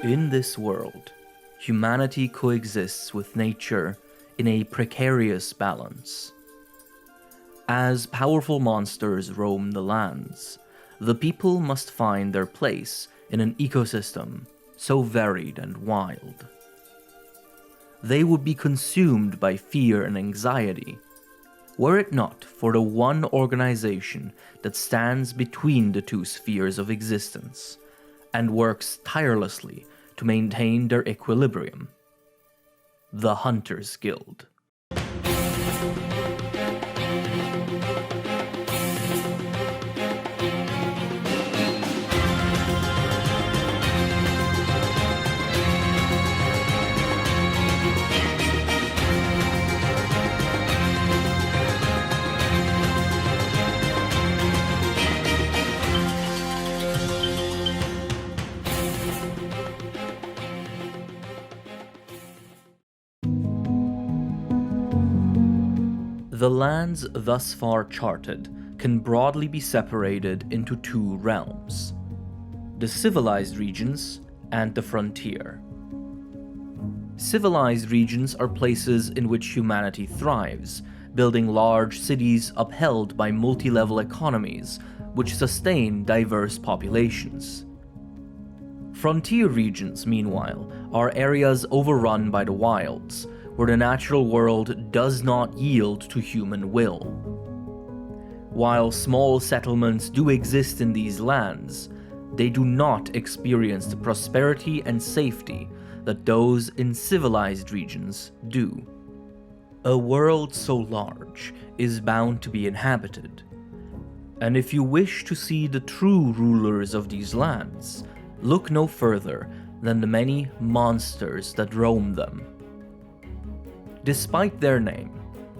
In this world, humanity coexists with nature in a precarious balance. As powerful monsters roam the lands, the people must find their place in an ecosystem so varied and wild. They would be consumed by fear and anxiety, were it not for the one organization that stands between the two spheres of existence and works tirelessly to maintain their equilibrium: the Hunters Guild. The lands thus far charted can broadly be separated into two realms: the civilized regions and the frontier. Civilized regions are places in which humanity thrives, building large cities upheld by multi-level economies which sustain diverse populations. Frontier regions, meanwhile, are areas overrun by the wilds, where the natural world does not yield to human will. While small settlements do exist in these lands, they do not experience the prosperity and safety that those in civilized regions do. A world so large is bound to be inhabited, and if you wish to see the true rulers of these lands, look no further than the many monsters that roam them. Despite their name,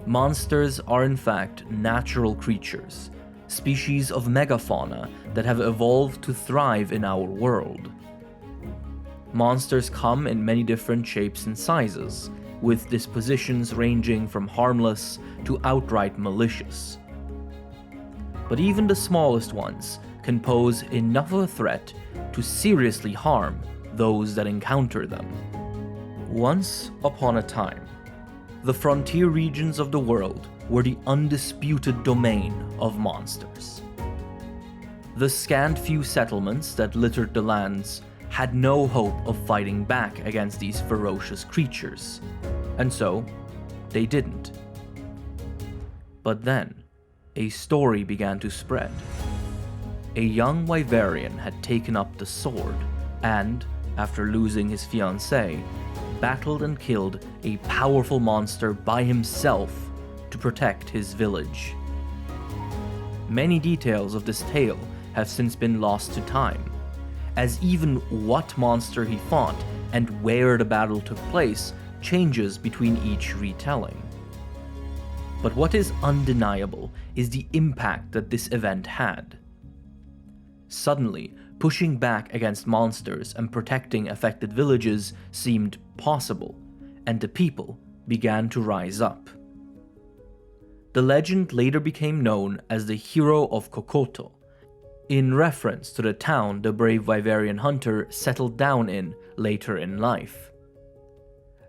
monsters are in fact natural creatures, species of megafauna that have evolved to thrive in our world. Monsters come in many different shapes and sizes, with dispositions ranging from harmless to outright malicious. But even the smallest ones can pose enough of a threat to seriously harm those that encounter them. Once upon a time, the frontier regions of the world were the undisputed domain of monsters. The scant few settlements that littered the lands had no hope of fighting back against these ferocious creatures, and so they didn't. But then, a story began to spread. A young Wyverian had taken up the sword and, after losing his fiancée, battled and killed a powerful monster by himself to protect his village. Many details of this tale have since been lost to time, as even what monster he fought and where the battle took place changes between each retelling. But what is undeniable is the impact that this event had. Suddenly, pushing back against monsters and protecting affected villages seemed possible, and the people began to rise up. The legend later became known as the Hero of Kokoto, in reference to the town the brave Wyverian hunter settled down in later in life.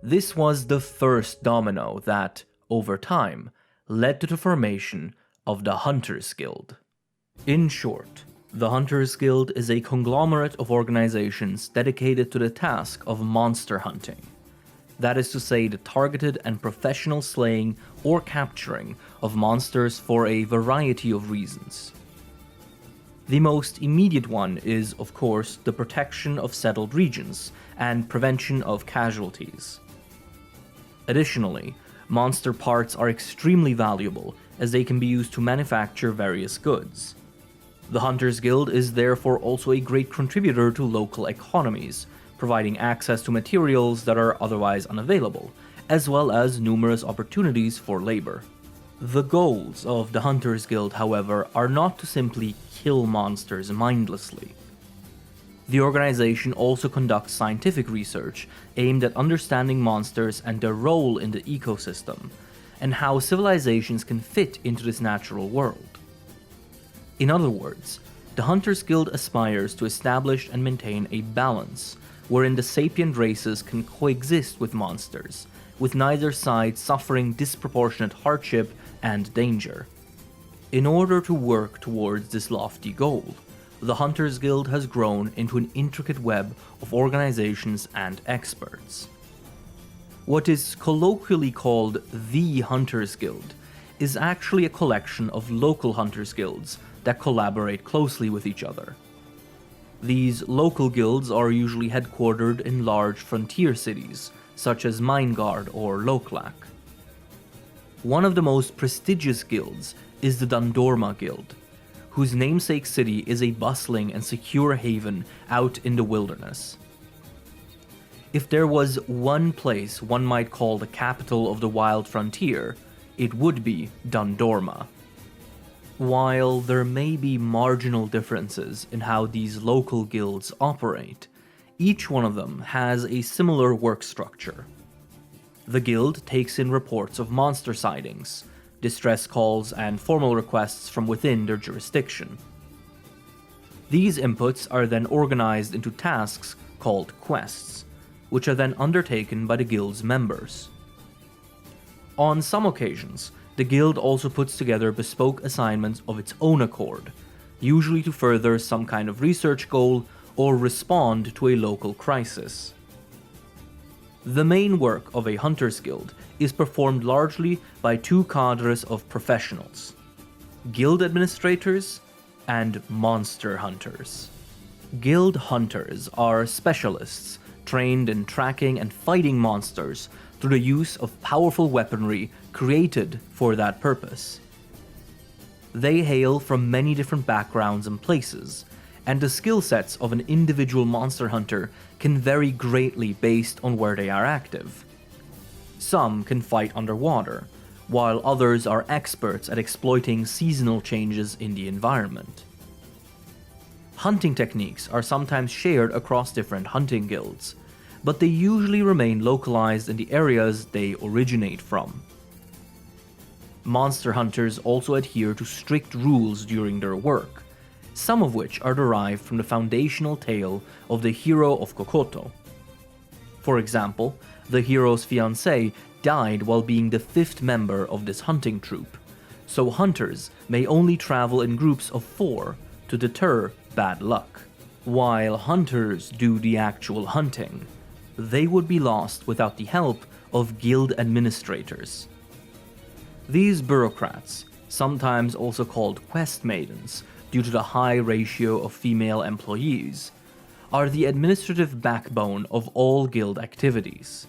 This was the first domino that, over time, led to the formation of the Hunters Guild. In short, the Hunters Guild is a conglomerate of organizations dedicated to the task of monster hunting. That is to say, the targeted and professional slaying or capturing of monsters for a variety of reasons. The most immediate one is, of course, the protection of settled regions and prevention of casualties. Additionally, monster parts are extremely valuable as they can be used to manufacture various goods. The Hunters Guild is therefore also a great contributor to local economies, providing access to materials that are otherwise unavailable, as well as numerous opportunities for labor. The goals of the Hunters Guild, however, are not to simply kill monsters mindlessly. The organization also conducts scientific research aimed at understanding monsters and their role in the ecosystem, and how civilizations can fit into this natural world. In other words, the Hunters Guild aspires to establish and maintain a balance wherein the sapient races can coexist with monsters, with neither side suffering disproportionate hardship and danger. In order to work towards this lofty goal, the Hunters Guild has grown into an intricate web of organizations and experts. What is colloquially called the Hunters Guild is actually a collection of local Hunters Guilds that collaborate closely with each other. These local guilds are usually headquartered in large frontier cities, such as Minegard or Loklak. One of the most prestigious guilds is the Dundorma Guild, whose namesake city is a bustling and secure haven out in the wilderness. If there was one place one might call the capital of the wild frontier, it would be Dundorma. While there may be marginal differences in how these local guilds operate, each one of them has a similar work structure. The guild takes in reports of monster sightings, distress calls, and formal requests from within their jurisdiction. These inputs are then organized into tasks called quests, which are then undertaken by the guild's members. On some occasions, the guild also puts together bespoke assignments of its own accord, usually to further some kind of research goal or respond to a local crisis. The main work of a Hunters Guild is performed largely by two cadres of professionals: guild administrators and monster hunters. Guild hunters are specialists trained in tracking and fighting monsters through the use of powerful weaponry created for that purpose. They hail from many different backgrounds and places, and the skill sets of an individual monster hunter can vary greatly based on where they are active. Some can fight underwater, while others are experts at exploiting seasonal changes in the environment. Hunting techniques are sometimes shared across different hunting guilds, but they usually remain localized in the areas they originate from. Monster hunters also adhere to strict rules during their work, some of which are derived from the foundational tale of the hero of Kokoto. For example, the hero's fiancée died while being the fifth member of this hunting troupe, so hunters may only travel in groups of 4 to deter bad luck. While hunters do the actual hunting, they would be lost without the help of guild administrators. These bureaucrats, sometimes also called quest maidens due to the high ratio of female employees, are the administrative backbone of all guild activities.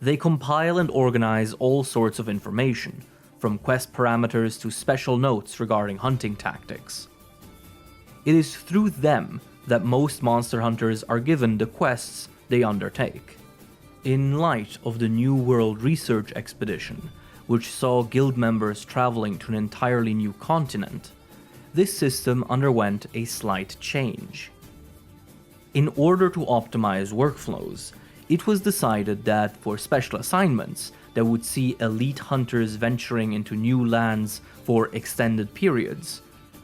They compile and organize all sorts of information, from quest parameters to special notes regarding hunting tactics. It is through them that most monster hunters are given the quests they undertake. In light of the New World research expedition, which saw guild members traveling to an entirely new continent, this system underwent a slight change. In order to optimize workflows, it was decided that for special assignments that would see elite hunters venturing into new lands for extended periods,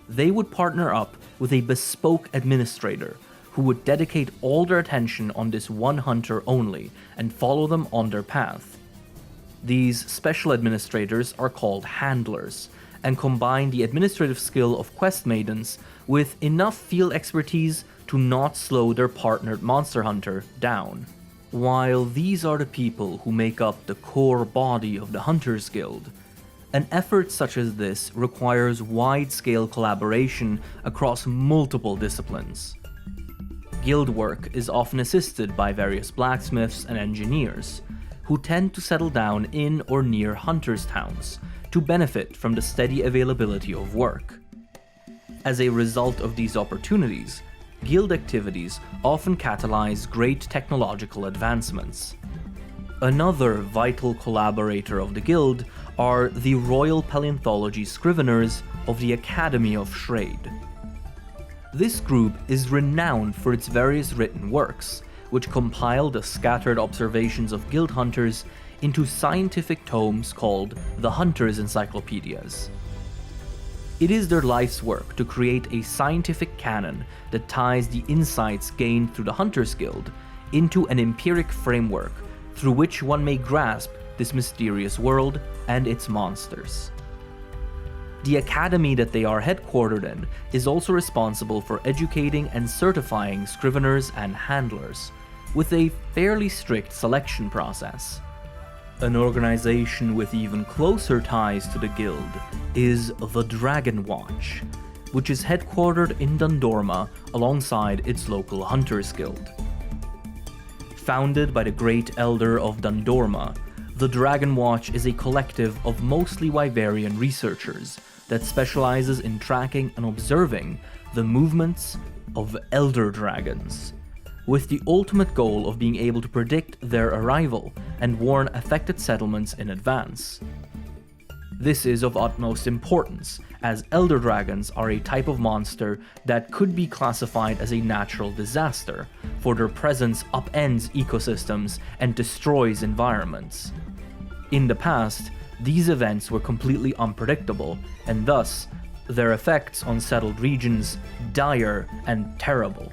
they would partner up with a bespoke administrator who would dedicate all their attention on this one hunter only and follow them on their path. These special administrators are called handlers, and combine the administrative skill of quest maidens with enough field expertise to not slow their partnered monster hunter down. While these are the people who make up the core body of the Hunters Guild, an effort such as this requires wide-scale collaboration across multiple disciplines. Guild work is often assisted by various blacksmiths and engineers, who tend to settle down in or near hunters' towns to benefit from the steady availability of work. As a result of these opportunities, guild activities often catalyze great technological advancements. Another vital collaborator of the guild are the Royal Paleontology Scriveners of the Academy of Shrade. This group is renowned for its various written works, which compile the scattered observations of guild hunters into scientific tomes called the Hunters' Encyclopedias. It is their life's work to create a scientific canon that ties the insights gained through the Hunters Guild into an empiric framework through which one may grasp this mysterious world and its monsters. The academy that they are headquartered in is also responsible for educating and certifying scriveners and handlers, with a fairly strict selection process. An organization with even closer ties to the guild is the Dragon Watch, which is headquartered in Dundorma alongside its local Hunters Guild. Founded by the Great Elder of Dundorma, the Dragon Watch is a collective of mostly Wyverian researchers that specializes in tracking and observing the movements of elder dragons, with the ultimate goal of being able to predict their arrival and warn affected settlements in advance. This is of utmost importance, as elder dragons are a type of monster that could be classified as a natural disaster, for their presence upends ecosystems and destroys environments. In the past, these events were completely unpredictable, and thus, their effects on settled regions dire and terrible.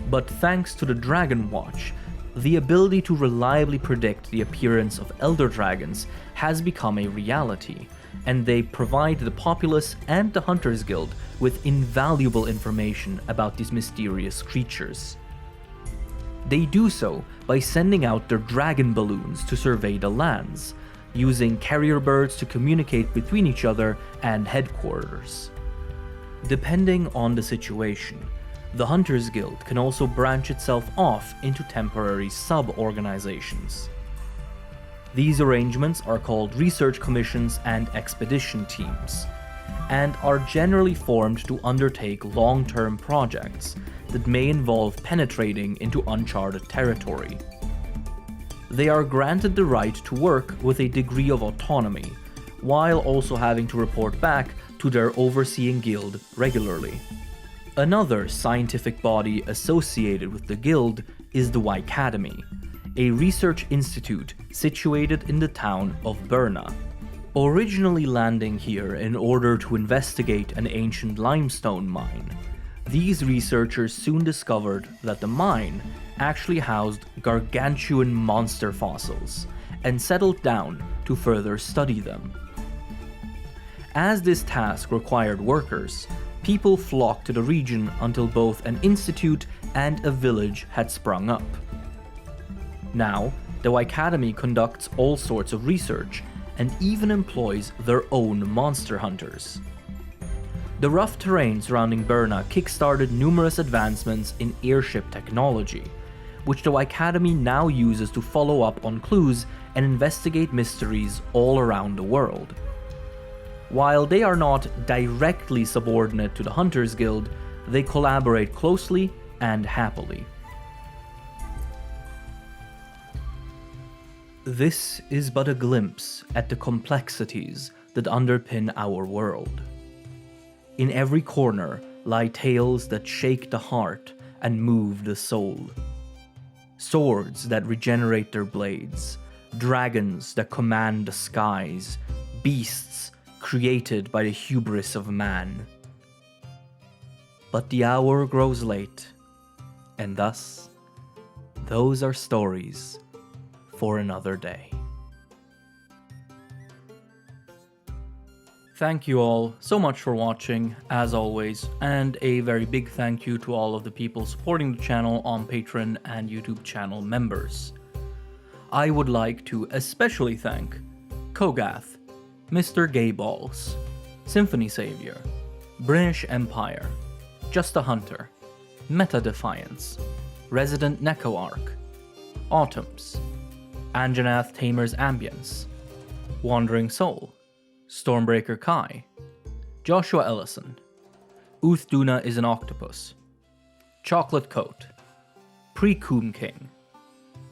But thanks to the Dragon Watch, the ability to reliably predict the appearance of elder dragons has become a reality, and they provide the populace and the Hunters Guild with invaluable information about these mysterious creatures. They do so by sending out their dragon balloons to survey the lands, using carrier birds to communicate between each other and headquarters. Depending on the situation, the Hunters Guild can also branch itself off into temporary sub-organizations. These arrangements are called research commissions and expedition teams, and are generally formed to undertake long-term projects that may involve penetrating into uncharted territory. They are granted the right to work with a degree of autonomy, while also having to report back to their overseeing guild regularly. Another scientific body associated with the guild is the Wycademy, a research institute situated in the town of Burna. Originally landing here in order to investigate an ancient limestone mine, these researchers soon discovered that the mine actually housed gargantuan monster fossils, and settled down to further study them. As this task required workers, people flocked to the region until both an institute and a village had sprung up. Now, the Wycademy conducts all sorts of research, and even employs their own monster hunters. The rough terrain surrounding Burna kickstarted numerous advancements in airship technology, which the Wycademy now uses to follow up on clues and investigate mysteries all around the world. While they are not directly subordinate to the Hunters Guild, they collaborate closely and happily. This is but a glimpse at the complexities that underpin our world. In every corner lie tales that shake the heart and move the soul. Swords that regenerate their blades, dragons that command the skies, beasts created by the hubris of man. But the hour grows late, and thus, those are stories for another day. Thank you all so much for watching, as always, and a very big thank you to all of the people supporting the channel on Patreon and YouTube channel members. I would like to especially thank Kogath, Mr. Gayballs, Symphony Savior, British Empire, Just a Hunter, Meta Defiance, Resident Necoarch, Autumns, Anjanath Tamer's Ambience, Wandering Soul, Stormbreaker Kai, Joshua Ellison, Uthduna is an Octopus, Chocolate Coat, Pre-Coon King,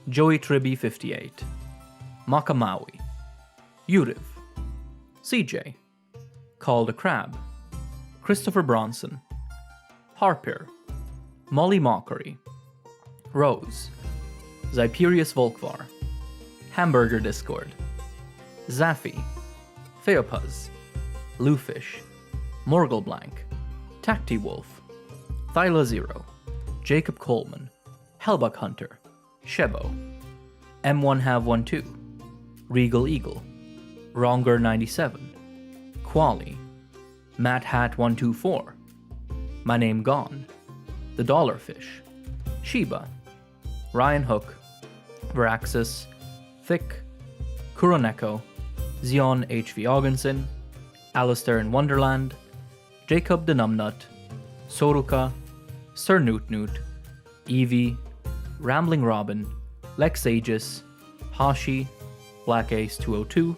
Joey Tribby 58, Makamawi, Uriv, CJ, Call the Crab, Christopher Bronson, Harpir, Molly Mockery, Rose, Zyperius Volkvar, Hamburger Discord, Zaffy, Feopuz, Lufish, Morgulblank, Tacti Wolf, Thyla Zero, Jacob Coleman, Hellbuck Hunter, Shebo, M1 Have 12, Regal Eagle, Wronger 97, Quali, Matt Hat 124, My Name Gone, The Dollarfish, Sheba, Ryan Hook, Veraxis, Thick, Kuroneko, Zion H.V. Augenson, Alistair in Wonderland, Jacob the Numbnut, Soruka, Sir Newt Newt, Evie, Rambling Robin, Lex Aegis, Hashi, Black Ace 202,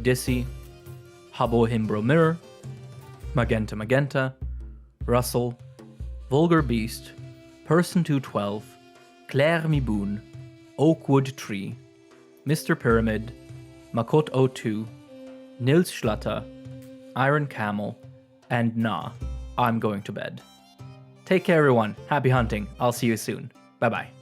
Dissy, Habo Himbro Mirror, Magenta Magenta, Russell, Vulgar Beast, Person 212, Claire Miboon, Oakwood Tree, Mr. Pyramid, Makot 02, Nils Schlatter, Iron Camel, and Nah, I'm going to bed. Take care everyone, happy hunting, I'll see you soon, bye bye.